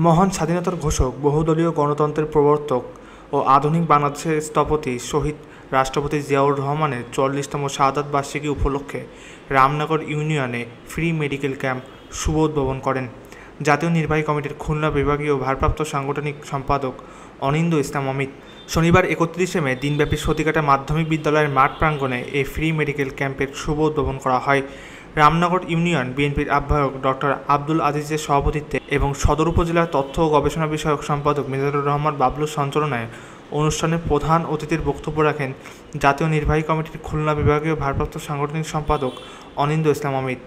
মহান স্বাধীনতার ঘোষক, বহুদলীয় গণতন্ত্রের প্রবর্তক ও আধুনিক বাংলাদেশের স্থপতি শহীদ রাষ্ট্রপতি জিয়াউর রহমানের ৪০তম শাহাদাত বার্ষিকী উপলক্ষে রামনগর ইউনিয়নে ফ্রি মেডিকেল ক্যাম্প শুভ উদ্বোধন করেন জাতীয় নির্বাহী কমিটির খুলনা বিভাগীয় ভারপ্রাপ্ত সাংগঠনিক সম্পাদক অনিন্দ্য ইসলাম অমিত। শনিবার ৩১শে মে দিনব্যাপী সতিকাটা মাধ্যমিক বিদ্যালয়ের মাঠ প্রাঙ্গণে এই ফ্রি মেডিকেল ক্যাম্পের শুভ উদ্বোধন করা হয়। রামনগর ইউনিয়ন বিএনপির আহ্বায়ক ডক্টর আব্দুল আজিজের সভাপতিত্বে এবং সদর উপজেলার তথ্য ও গবেষণা বিষয়ক সম্পাদক মিজানুর রহমান বাবলুর সঞ্চালনায় অনুষ্ঠানে প্রধান অতিথির বক্তব্য রাখেন জাতীয় নির্বাহী কমিটির খুলনা বিভাগীয় ভারপ্রাপ্ত সাংগঠনিক সম্পাদক অনিন্দ্য ইসলাম অমিত।